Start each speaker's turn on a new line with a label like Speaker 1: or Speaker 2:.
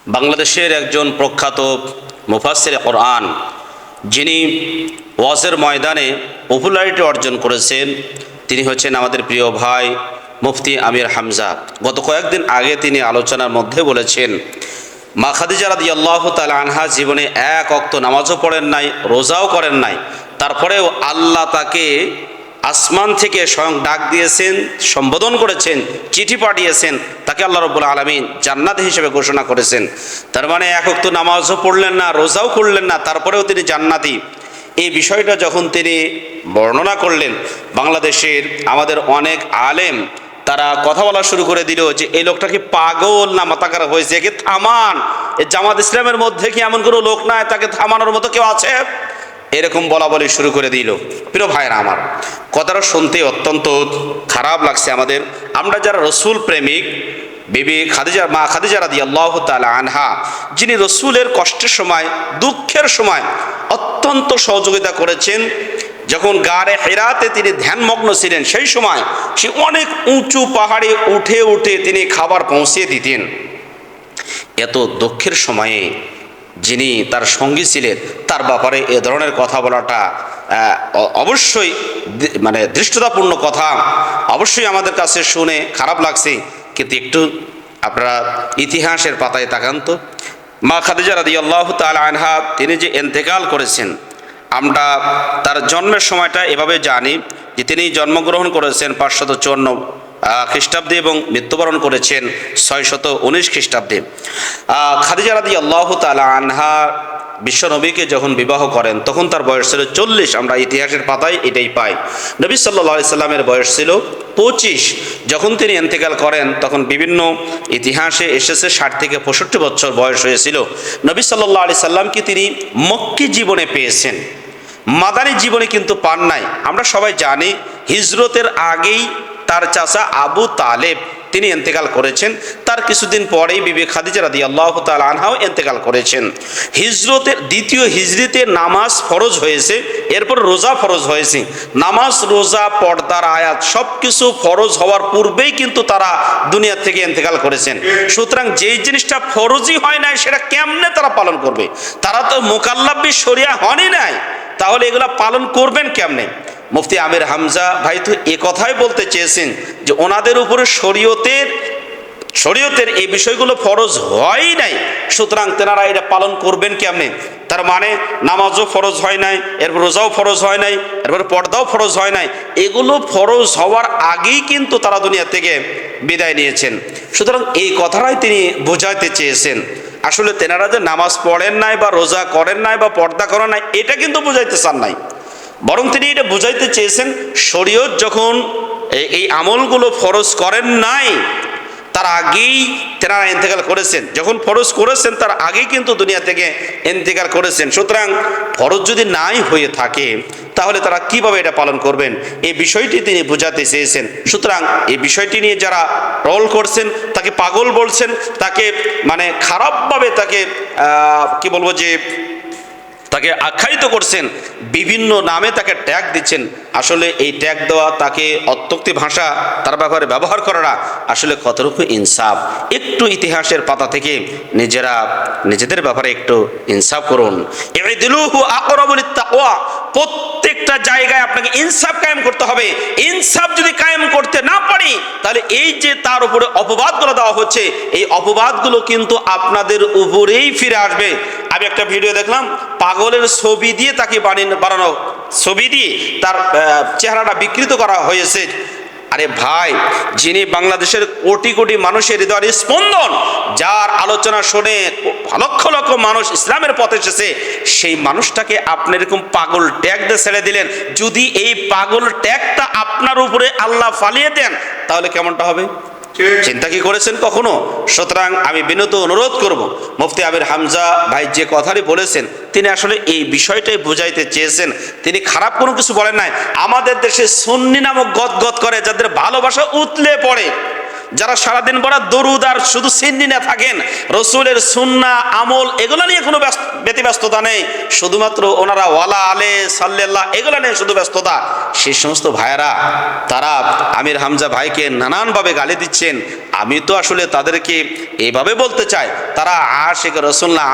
Speaker 1: বাংলাদেশের একজন প্রখ্যাত মুফাসসির কোরআন, যিনি ওয়াজের ময়দানে পপুলারিটি অর্জন করেছেন, তিনি হচ্ছেন আমাদের প্রিয় ভাই মুফতি আমির হামজা। গত কয়েকদিন আগে তিনি আলোচনার মধ্যে বলেছেন, মা খাদিজা রাদিয়াল্লাহু তাআলা আনহা জীবনে এক ওয়াক্ত নামাজও পড়েন নাই, রোজাও করেন নাই, তারপরেও আল্লাহ তাকে আসমান থেকে স্বয়ং ডাক দিয়েছেন, সম্বোধন করেছেন, চিঠি পাঠিয়েছেন, তাকে আল্লাহ রাব্বুল আলামিন জান্নাত হিসেবে ঘোষণা করেছেন। তার মানে এক ওয়াক্ত নামাজও পড়লেন না, রোজাও করলেন না, তারপরেও তিনি জান্নাতি। এই বিষয়টা যখন তিনি বর্ণনা করলেন, বাংলাদেশের আমাদের অনেক আলেম তারা কথা বলা শুরু করে দিল যে এই লোকটা কি পাগল না মাথাখারাপ হয়েছে, একে থামান। এই জামাত ইসলামের মধ্যে কি এমন কোনো লোক নাই তাকে থামানোর মতো কেউ আছে? এরকম বলা বলি শুরু করে দিল। প্রিয় ভাইরা আমার, কথাটা শুনতে অত্যন্ত খারাপ লাগছে আমাদের। আমরা যারা রসুল প্রেমিক, মা খাদিজা রাদিয়াল্লাহু তাআলা আনহা, যিনি রসুলের কষ্টের সময়, দুঃখের সময় অত্যন্ত সহযোগিতা করেছেন। যখন গারে হিরাতে তিনি ধ্যানমগ্ন ছিলেন, সেই সময় সে অনেক উঁচু পাহাড়ে উঠে উঠে তিনি খাবার পৌঁছিয়ে দিতেন। এত দুঃখের সময়ে যিনি তার সঙ্গী ছিলেন, তার ব্যাপারে এ ধরনের কথা বলাটা অবশ্যই দৃষ্টতাপূর্ণ কথা। অবশ্যই আমাদের কাছে শুনে খারাপ লাগছে, কিন্তু একটু আপনারা ইতিহাসের পাতায় তাকান তো। মা খাদিজা রাদিয়াল্লাহু তাআলা আনহা তিনি যে ইন্তেকাল করেছেন, আমরা তার জন্মের সময়টা এভাবে জানি যে তিনি জন্মগ্রহণ করেছেন 554 খ্রিস্টাব্দে এবং মৃত্যুবরণ করেছেন 619 খ্রিস্টাব্দে। খাদিজা রাদিয়াল্লাহু তাআলা আনহা বিশ্বনবীকে যখন বিবাহ করেন তখন তার বয়স ছিল 40। আমরা ইতিহাসের পাতায় এটাই পাই। নবী সাল্লাল্লাহু আলাইহি সাল্লামের বয়স ছিল 25। যখন তিনি ইন্তেকাল করেন তখন বিভিন্ন ইতিহাসে এসেছে 60 থেকে 65 বছর বয়স হয়েছিল। নবী সাল্লাল্লাহু আলাইহি সাল্লামকে তিনি মক্কি জীবনে পেয়েছেন, মাদানী জীবনে কিন্তু পান নাই। আমরা সবাই জানি হিজরতের আগেই তার চাচা আবু তালেব তিনি ইন্তেকাল করেছেন। তার কিছুদিন পরেই বিবি খাদিজা রাদিয়াল্লাহু তাআলা আনহাও ইন্তেকাল করেছেন। হিজরতের দ্বিতীয় হিজরিতে নামাজ ফরজ হয়েছে, এরপর রোজা ফরজ হয়েছে। নামাজ, রোজা, পর্দার আয়াত সব কিছু ফরজ হওয়ার পূর্বেই কিন্তু তারা দুনিয়া থেকে ইন্তেকাল করেছেন। সুতরাং যেই জিনিসটা ফরজই হয় নাই সেটা কেমনে তারা পালন করবে? তারা তো মুকাল্লাফ বি শরিয়া হনই নাই, তাহলে এগুলা পালন করবেন কেমনে? মুফতি আমির হামজা ভাই তো এ কথাই বলতে চেয়েছেন যে ওনাদের উপরে শরীয়তের এই বিষয়গুলো ফরজ হয় নাই, সুতরাং তেনারা এটা পালন করবেন কেমনে? তার মানে নামাজও ফরজ হয় নাই, এরপর রোজাও ফরজ হয় নাই, এরপর পর্দাও ফরজ হয় নাই। এগুলো ফরজ হওয়ার আগেই কিন্তু তারা দুনিয়া থেকে বিদায় নিয়েছেন। সুতরাং এই কথাটাই তিনি বোঝাইতে চেয়েছেন। আসলে তেনারা যে নামাজ পড়েন নাই বা রোজা করেন নাই বা পর্দা করেন নাই এটা কিন্তু বুঝাইতে চান নাই, বরং তিনি এটা বুঝাইতে চেয়েছেন শরীয়ত যখন এই আমলগুলো ফরজ করেন নাই তার আগেই তেনারা ইন্তেকাল করেছেন। যখন ফরজ করেছেন তার আগেই কিন্তু দুনিয়া থেকে ইন্তেকাল করেছেন। সুতরাং ফরজ যদি নাই হয়ে থাকে তাহলে তারা কিভাবে এটা পালন করবেন, এই বিষয়টি তিনি বোঝাতে চেয়েছেন। সুতরাং এই বিষয়টি নিয়ে যারা ট্রল করছেন, তাকে পাগল বলছেন, তাকে খারাপভাবে তাকে তাকে আখ্যায়িত করছেন, বিভিন্ন নামে তাকে ট্যাগ দিচ্ছেন, আসলে এই ট্যাগ দেওয়া, তাকে অত্যক্তি ভাষা তার ব্যাপারে ব্যবহার করাটা আসলে কতটুকু ইনসাফ? একটু ইতিহাসের পাতা থেকে নিজেদের ব্যাপারে একটু ইনসাফ করুন। ইদিলুহু আকরাবু লিত্তাকওয়া, প্রত্যেকটা জায়গায় আপনাকে ইনসাফ কায়েম করতে হবে। ইনসাফ যদি কায়েম করতে না পারি তাহলে এই যে তার উপরে অপবাদগুলো দেওয়া হচ্ছে, এই অপবাদগুলো কিন্তু আপনাদের উপরেই ফিরে আসবে। আমি একটা ভিডিও দেখলাম, পাগলের ছবি দিয়ে তাকে বানানো ছবি দিয়ে তার চেহারাটা বিকৃত করা হয়েছে। আরে ভাই, যিনি বাংলাদেশের কোটি কোটি মানুষের হৃদয়ের স্পন্দন, যার আলোচনা শুনে লক্ষ লক্ষ মানুষ ইসলামের পথে এসেছে, সেই মানুষটাকে আপনি এরকম পাগল ট্যাগ দিয়ে ছেড়ে দিলেন। যদি এই পাগল ট্যাগটা আপনার উপরে আল্লাহ ফালিয়ে দেন তাহলে কেমনটা হবে? চিন্তা কি করেছেন কখনো? সুতরাং আমি বিনত অনুরোধ করব, মুফতি আমির হামজা ভাই যে কথাটি বলেছেন তিনি আসলে এই বিষয়টাই বুঝাইতে চেয়েছেন। তিনি খারাপ কোনো কিছু বলেন নাই। আমাদের দেশে সুন্নি নামক গদগদ করে, যাদের ভালোবাসা উতলে পড়ে, যারা সারাদিন ভরা দরুদ আর শুধু সিন্নি না থাকেন, রসুলের সুন্নাহ আমল এগুলো নিয়ে কোনো ব্যতিব্যস্ততা নেই, শুধুমাত্র ওনারা ওয়ালা আলে সাল্লাল্লাহ এগুলো নিয়ে শুধু ব্যস্ততা, সেই সমস্ত ভাইয়েরা তারা আমির হামজা ভাইকে নানানভাবে গালি দিচ্ছেন। আমি তো আসলে তাদেরকে এভাবে বলতে চাই, তারা আশিক রাসূল না,